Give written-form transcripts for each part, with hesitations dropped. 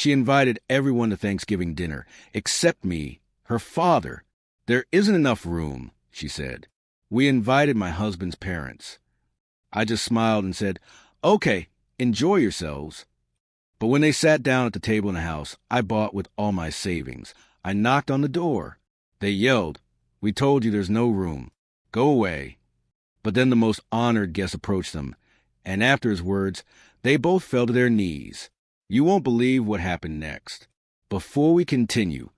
She invited everyone to Thanksgiving dinner, except me, her father. There isn't enough room, she said. We invited my husband's parents. I just smiled and said, okay, enjoy yourselves. But when they sat down at the table in the house, I bought with all my savings. I knocked on the door. They yelled, "We told you there's no room. Go away." But then the most honored guest approached them, and after his words, they both fell to their knees. You won't believe what happened next. Before we continue,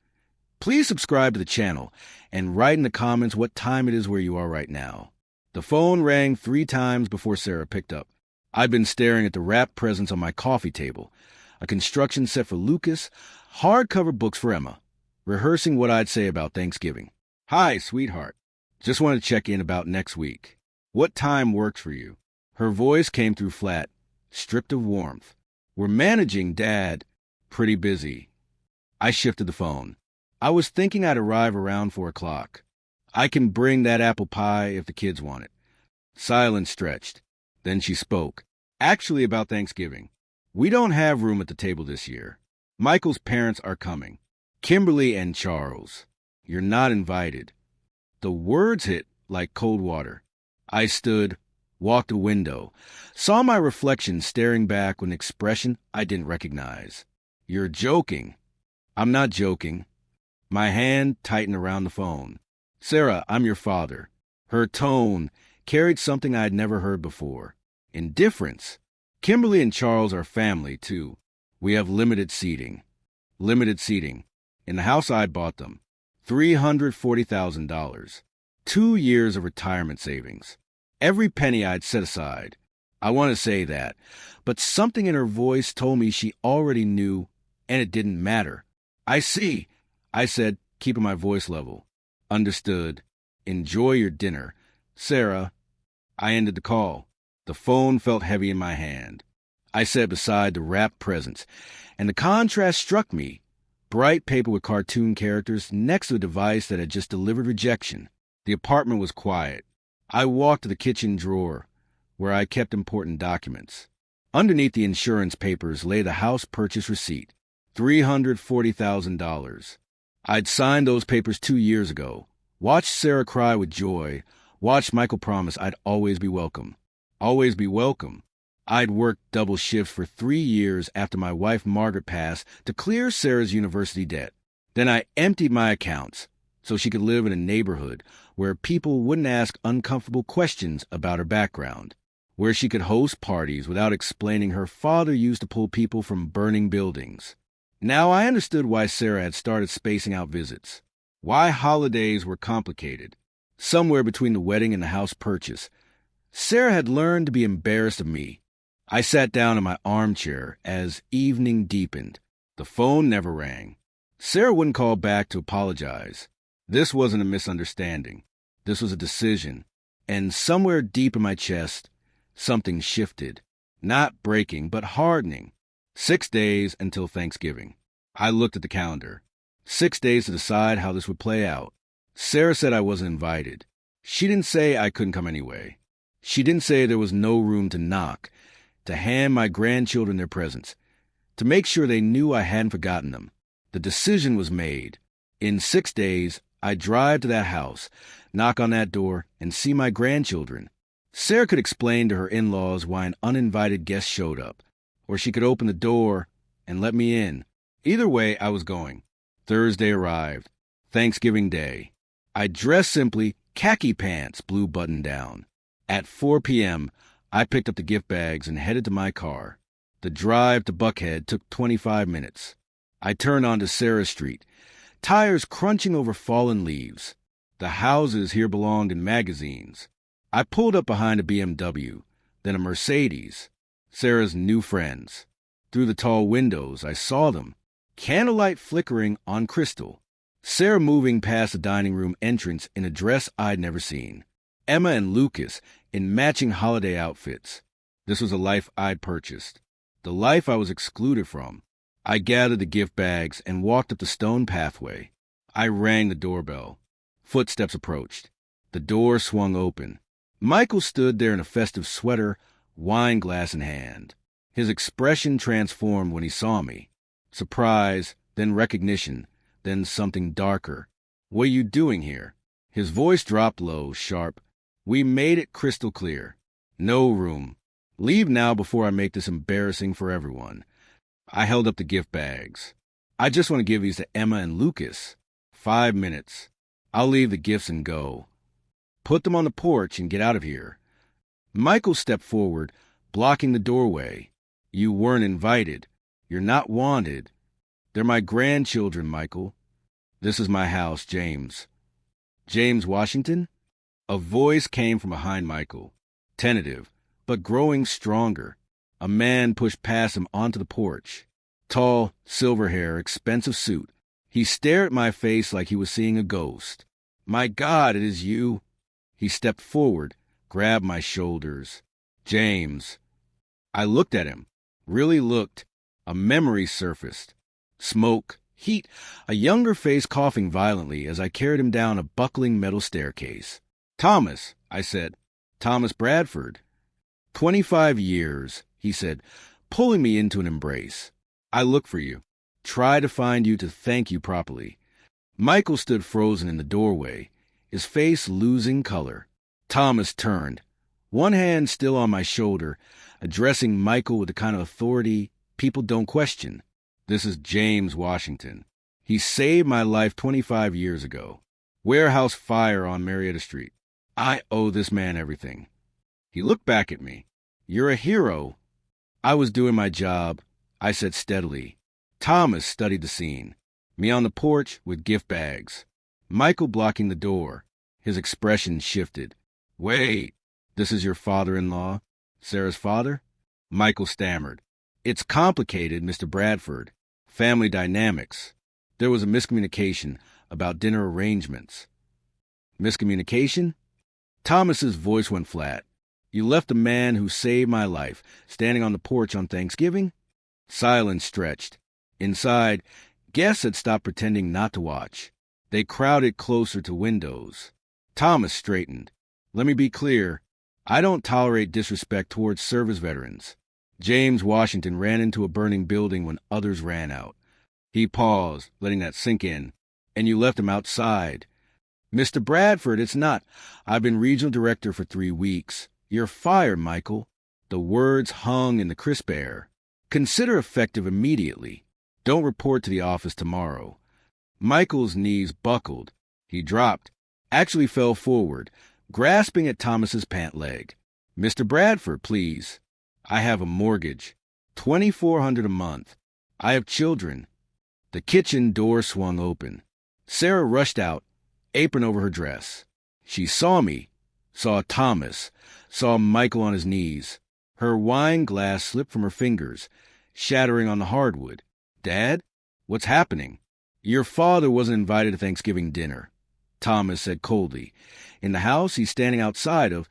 please subscribe to the channel and write in the comments what time it is where you are right now. The phone rang 3 times before Sarah picked up. I'd been staring at the wrapped presents on my coffee table, a construction set for Lucas, hardcover books for Emma, rehearsing what I'd say about Thanksgiving. "Hi, sweetheart. Just wanted to check in about next week. What time works for you?" Her voice came through flat, stripped of warmth. "We're managing, Dad. Pretty busy." I shifted the phone. I was thinking I'd arrive around 4 o'clock. "I can bring that apple pie if the kids want it." Silence stretched. Then she spoke. "Actually, about Thanksgiving. We don't have room at the table this year. Michael's parents are coming. Kimberly and Charles. You're not invited." The words hit like cold water. I stood, walked to a window, saw my reflection staring back with an expression I didn't recognize. "You're joking." "I'm not joking." My hand tightened around the phone. "Sarah, I'm your father." Her tone carried something I had never heard before. Indifference. "Kimberly and Charles are family, too. We have limited seating." Limited seating. In the house I bought them. $340,000. 2 years of retirement savings. Every penny I'd set aside. I want to say that, but something in her voice told me she already knew, and it didn't matter. "I see," I said, keeping my voice level. "Understood. Enjoy your dinner. Sarah." I ended the call. The phone felt heavy in my hand. I sat beside the wrapped presents, and the contrast struck me. Bright paper with cartoon characters next to a device that had just delivered rejection. The apartment was quiet. I walked to the kitchen drawer, where I kept important documents. Underneath the insurance papers lay the house purchase receipt, $340,000. I'd signed those papers 2 years ago. Watched Sarah cry with joy. Watched Michael promise I'd always be welcome. Always be welcome. I'd worked double shifts for 3 years after my wife Margaret passed to clear Sarah's university debt. Then I emptied my accounts so she could live in a neighborhood where people wouldn't ask uncomfortable questions about her background, where she could host parties without explaining her father used to pull people from burning buildings. Now I understood why Sarah had started spacing out visits, why holidays were complicated. Somewhere between the wedding and the house purchase, Sarah had learned to be embarrassed of me. I sat down in my armchair as evening deepened. The phone never rang. Sarah wouldn't call back to apologize. This wasn't a misunderstanding. This was a decision. And somewhere deep in my chest, something shifted. Not breaking, but hardening. 6 days until Thanksgiving. I looked at the calendar. 6 days to decide how this would play out. Sarah said I wasn't invited. She didn't say I couldn't come anyway. She didn't say there was no room to knock, to hand my grandchildren their presents, to make sure they knew I hadn't forgotten them. The decision was made. In 6 days, I'd drive to that house, knock on that door, and see my grandchildren. Sarah could explain to her in-laws why an uninvited guest showed up, or she could open the door and let me in. Either way, I was going. Thursday arrived. Thanksgiving Day. I dressed simply, khaki pants, blue button down. At 4 p.m., I picked up the gift bags and headed to my car. The drive to Buckhead took 25 minutes. I turned onto Sarah Street, tires crunching over fallen leaves. The houses here belonged in magazines. I pulled up behind a BMW, then a Mercedes. Sarah's new friends. Through the tall windows, I saw them, candlelight flickering on crystal. Sarah moving past the dining room entrance in a dress I'd never seen. Emma and Lucas in matching holiday outfits. This was a life I'd purchased, the life I was excluded from. I gathered the gift bags and walked up the stone pathway. I rang the doorbell. Footsteps approached. The door swung open. Michael stood there in a festive sweater, wine glass in hand. His expression transformed when he saw me. Surprise, then recognition, then something darker. What are you doing here? His voice dropped low, sharp. We made it crystal clear. No room. Leave now before I make this embarrassing for everyone. I held up the gift bags. I just want to give these to Emma and Lucas. 5 minutes. I'll leave the gifts and go. Put them on the porch and get out of here. Michael stepped forward, blocking the doorway. You weren't invited. You're not wanted. They're my grandchildren, Michael. This is my house, James. James Washington? A voice came from behind Michael, tentative, but growing stronger. A man pushed past him onto the porch. Tall, silver hair, expensive suit. He stared at my face like he was seeing a ghost. My God, it is you. He stepped forward, grabbed my shoulders. James. I looked at him, really looked. A memory surfaced. Smoke, heat, a younger face coughing violently as I carried him down a buckling metal staircase. Thomas, I said. Thomas Bradford. 25 years, he said, pulling me into an embrace. I look for you. Try to find you to thank you properly. Michael stood frozen in the doorway, his face losing color. Thomas turned, one hand still on my shoulder, addressing Michael with the kind of authority people don't question. This is James Washington. He saved my life 25 years ago. Warehouse fire on Marietta Street. I owe this man everything. He looked back at me. You're a hero. I was doing my job, I said steadily. Thomas studied the scene. Me on the porch with gift bags. Michael blocking the door. His expression shifted. Wait, this is your father-in-law? Sarah's father? Michael stammered. It's complicated, Mr. Bradford. Family dynamics. There was a miscommunication about dinner arrangements. Miscommunication? Thomas's voice went flat. You left a man who saved my life standing on the porch on Thanksgiving? Silence stretched. Inside, guests had stopped pretending not to watch. They crowded closer to windows. Thomas straightened. Let me be clear. I don't tolerate disrespect towards service veterans. James Washington ran into a burning building when others ran out. He paused, letting that sink in. And you left him outside. Mr. Bradford, it's not. I've been regional director for 3 weeks. You're fired, Michael. The words hung in the crisp air. Consider effective immediately. Don't report to the office tomorrow. Michael's knees buckled. He dropped, actually fell forward, grasping at Thomas's pant leg. Mr. Bradford, please. I have a mortgage. $2,400 a month. I have children. The kitchen door swung open. Sarah rushed out, apron over her dress. She saw me, saw Thomas, saw Michael on his knees. Her wine glass slipped from her fingers, shattering on the hardwood. Dad? What's happening? Your father wasn't invited to Thanksgiving dinner, Thomas said coldly. In the house he's standing outside of,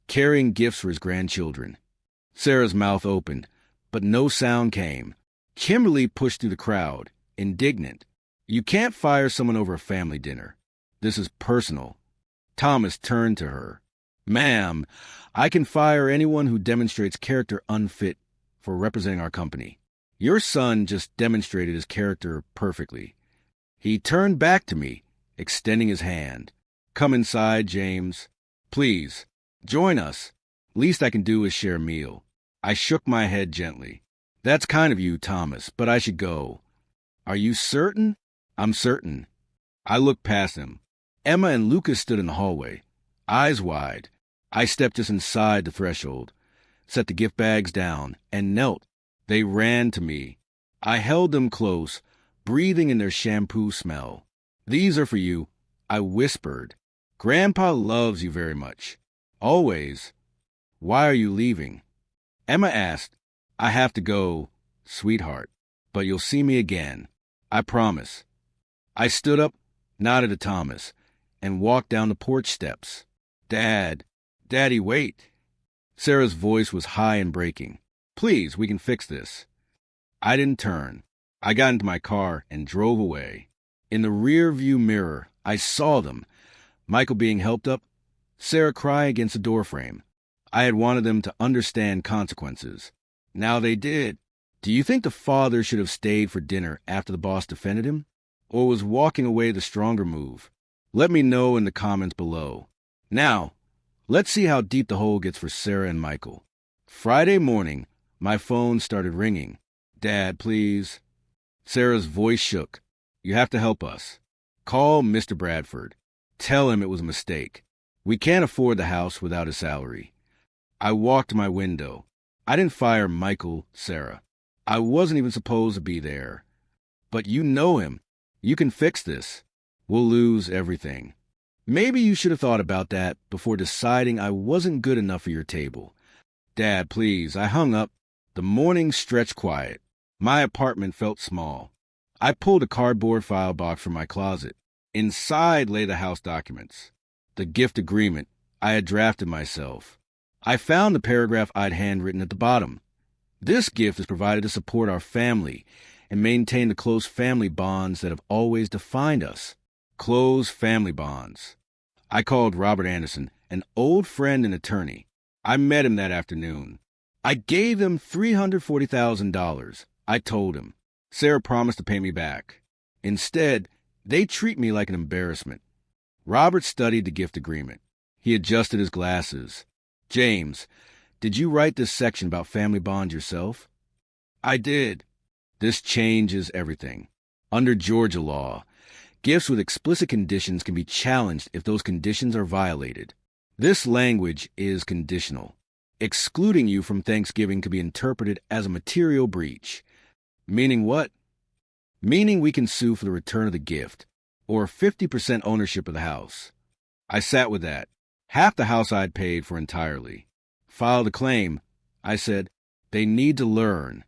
carrying gifts for his grandchildren. Sarah's mouth opened, but no sound came. Kimberly pushed through the crowd, indignant. You can't fire someone over a family dinner. This is personal. Thomas turned to her. Ma'am, I can fire anyone who demonstrates character unfit for representing our company. Your son just demonstrated his character perfectly. He turned back to me, extending his hand. Come inside, James. Please, join us. Least I can do is share a meal. I shook my head gently. That's kind of you, Thomas, but I should go. Are you certain? I'm certain. I looked past him. Emma and Lucas stood in the hallway, eyes wide. I stepped just inside the threshold, set the gift bags down, and knelt. They ran to me. I held them close, breathing in their shampoo smell. These are for you, I whispered. Grandpa loves you very much. Always. Why are you leaving? Emma asked. I have to go, sweetheart, but you'll see me again. I promise. I stood up, nodded to Thomas, and walked down the porch steps. Daddy, wait. Sarah's voice was high and breaking. Please, we can fix this. I didn't turn. I got into my car and drove away. In the rear-view mirror, I saw them. Michael being helped up, Sarah crying against the doorframe. I had wanted them to understand consequences. Now they did. Do you think the father should have stayed for dinner after the boss defended him? Or was walking away the stronger move? Let me know in the comments below. Now, let's see how deep the hole gets for Sarah and Michael. Friday morning, my phone started ringing. Dad, please. Sarah's voice shook. You have to help us. Call Mr. Bradford. Tell him it was a mistake. We can't afford the house without his salary. I walked to my window. I didn't fire Michael, Sarah. I wasn't even supposed to be there. But you know him. You can fix this. We'll lose everything. Maybe you should have thought about that before deciding I wasn't good enough for your table. Dad, please. I hung up. The morning stretched quiet. My apartment felt small. I pulled a cardboard file box from my closet. Inside lay the house documents. The gift agreement I had drafted myself. I found the paragraph I'd handwritten at the bottom. This gift is provided to support our family and maintain the close family bonds that have always defined us. Close family bonds. I called Robert Anderson, an old friend and attorney. I met him that afternoon. I gave them $340,000. I told him. Sarah promised to pay me back. Instead, they treat me like an embarrassment. Robert studied the gift agreement. He adjusted his glasses. James, did you write this section about family bonds yourself? I did. This changes everything. Under Georgia law, gifts with explicit conditions can be challenged if those conditions are violated. This language is conditional. Excluding you from Thanksgiving could be interpreted as a material breach. Meaning what? Meaning we can sue for the return of the gift, or 50% ownership of the house. I sat with that. Half the house I'd paid for entirely. Filed a claim. I said, they need to learn.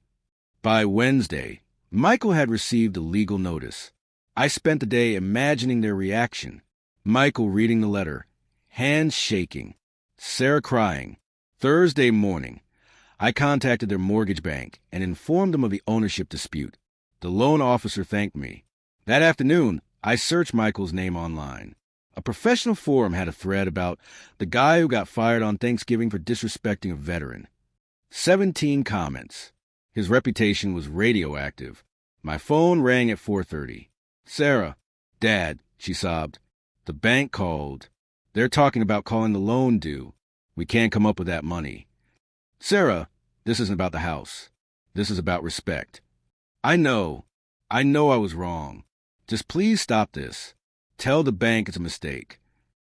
By Wednesday, Michael had received a legal notice. I spent the day imagining their reaction. Michael reading the letter, hands shaking, Sarah crying. Thursday morning, I contacted their mortgage bank and informed them of the ownership dispute. The loan officer thanked me. That afternoon, I searched Michael's name online. A professional forum had a thread about the guy who got fired on Thanksgiving for disrespecting a veteran. 17 comments. His reputation was radioactive. My phone rang at 4:30. Sarah, Dad, she sobbed. The bank called. They're talking about calling the loan due. We can't come up with that money. Sarah, this isn't about the house. This is about respect. I know I was wrong. Just please stop this. Tell the bank it's a mistake.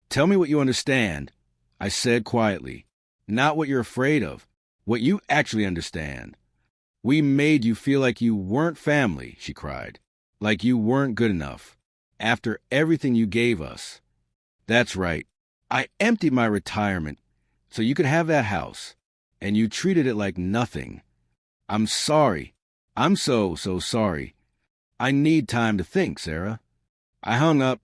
Tell me what you understand, I said quietly. Not what you're afraid of, what you actually understand. We made you feel like you weren't family, she cried. Like you weren't good enough. After everything you gave us. That's right. I emptied my retirement so you could have that house, and you treated it like nothing. I'm sorry. I'm so sorry. I need time to think, Sarah. I hung up.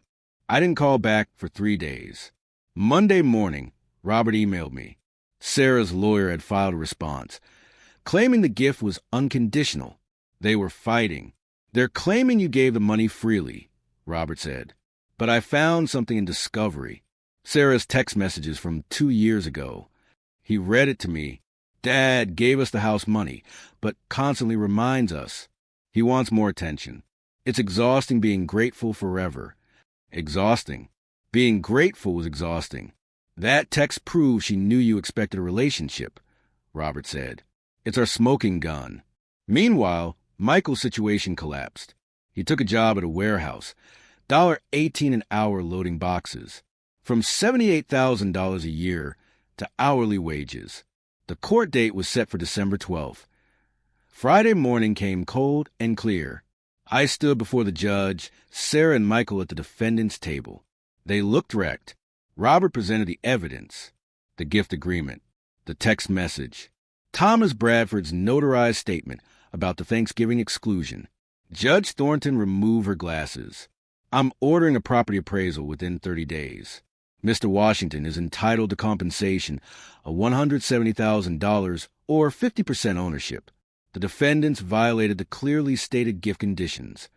I didn't call back for 3 days. Monday morning, Robert emailed me. Sarah's lawyer had filed a response, claiming the gift was unconditional. They were fighting. They're claiming you gave the money freely, Robert said. But I found something in discovery. Sarah's text messages from 2 years ago. He read it to me. Dad gave us the house money, but constantly reminds us. He wants more attention. It's exhausting being grateful forever. Exhausting. Being grateful was exhausting. That text proves she knew you expected a relationship, Robert said. It's our smoking gun. Meanwhile, Michael's situation collapsed. He took a job at a warehouse, $18 an hour loading boxes, from $78,000 a year to hourly wages. The court date was set for December 12th. Friday morning came cold and clear. I stood before the judge, Sarah and Michael at the defendant's table. They looked wrecked. Robert presented the evidence, the gift agreement, the text message, Thomas Bradford's notarized statement about the Thanksgiving exclusion. Judge Thornton removed her glasses. I'm ordering a property appraisal within 30 days. Mr. Washington is entitled to compensation of $170,000 or 50% ownership. The defendants violated the clearly stated gift conditions.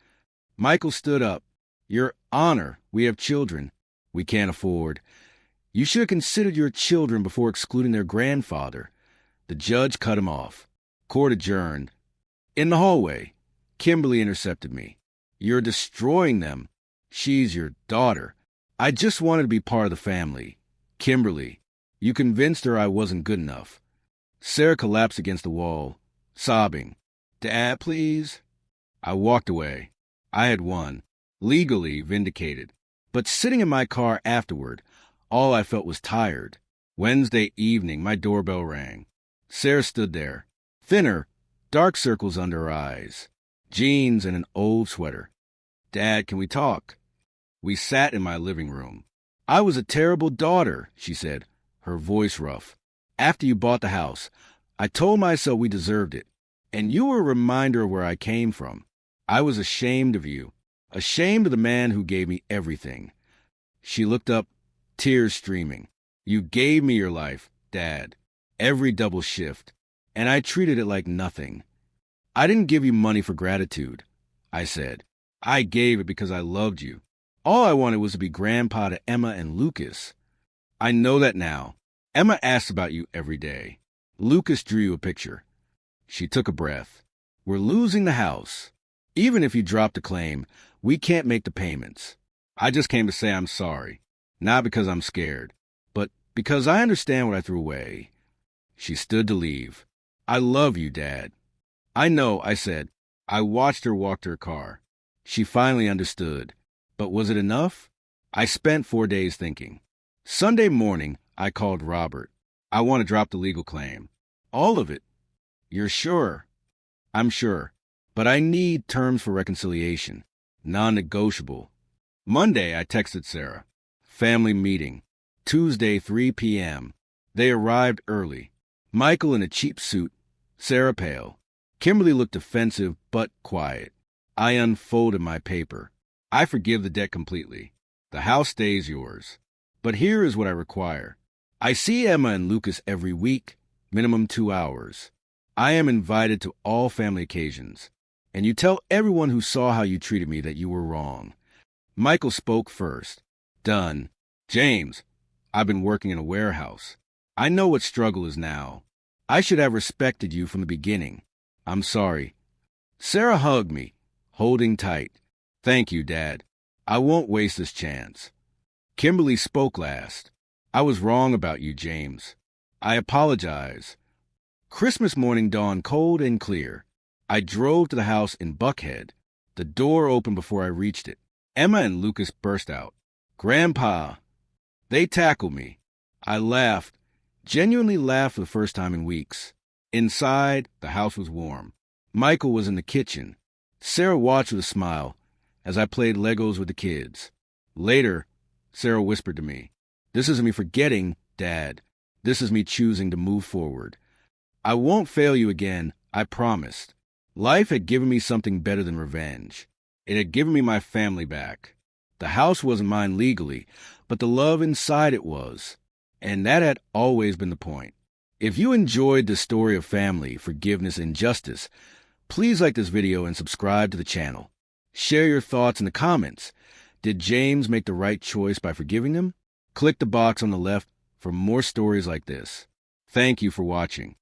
Michael stood up. Your Honor, we have children. We can't afford. You should have considered your children before excluding their grandfather. The judge cut him off. Court adjourned. In the hallway, Kimberly intercepted me. You're destroying them. She's your daughter. I just wanted to be part of the family. Kimberly, you convinced her I wasn't good enough. Sarah collapsed against the wall, sobbing. Dad, please. I walked away. I had won, legally vindicated. But sitting in my car afterward, all I felt was tired. Wednesday evening, my doorbell rang. Sarah stood there, thinner, dark circles under her eyes, jeans and an old sweater. Dad, can we talk? We sat in my living room. I was a terrible daughter, she said, her voice rough. After you bought the house, I told myself we deserved it, and you were a reminder of where I came from. I was ashamed of you, ashamed of the man who gave me everything. She looked up, tears streaming. You gave me your life, Dad, every double shift, and I treated it like nothing. I didn't give you money for gratitude, I said. I gave it because I loved you. All I wanted was to be grandpa to Emma and Lucas. I know that now. Emma asks about you every day. Lucas drew you a picture. She took a breath. We're losing the house. Even if you drop the claim, we can't make the payments. I just came to say I'm sorry. Not because I'm scared, but because I understand what I threw away. She stood to leave. I love you, Dad. I know, I said. I watched her walk to her car. She finally understood. But was it enough? I spent 4 days thinking. Sunday morning, I called Robert. I want to drop the legal claim. All of it. You're sure? I'm sure. But I need terms for reconciliation. Non-negotiable. Monday, I texted Sarah. Family meeting. Tuesday, 3 p.m. They arrived early. Michael in a cheap suit. Sarah pale. Kimberly looked offensive but quiet. I unfolded my paper. I forgive the debt completely. The house stays yours. But here is what I require. I see Emma and Lucas every week, minimum 2 hours. I am invited to all family occasions. And you tell everyone who saw how you treated me that you were wrong. Michael spoke first. Done. James, I've been working in a warehouse. I know what struggle is now. I should have respected you from the beginning. I'm sorry. Sarah hugged me, holding tight. Thank you, Dad. I won't waste this chance. Kimberly spoke last. I was wrong about you, James. I apologize. Christmas morning dawned cold and clear. I drove to the house in Buckhead. The door opened before I reached it. Emma and Lucas burst out. Grandpa! They tackled me. I laughed, genuinely laughed for the first time in weeks. Inside, the house was warm. Michael was in the kitchen. Sarah watched with a smile as I played Legos with the kids. Later, Sarah whispered to me, "This isn't me forgetting, Dad. This is me choosing to move forward. I won't fail you again, I promised." Life had given me something better than revenge. It had given me my family back. The house wasn't mine legally, but the love inside it was. And that had always been the point. If you enjoyed the story of family, forgiveness, and justice, please like this video and subscribe to the channel. Share your thoughts in the comments. Did James make the right choice by forgiving him? Click the box on the left for more stories like this. Thank you for watching.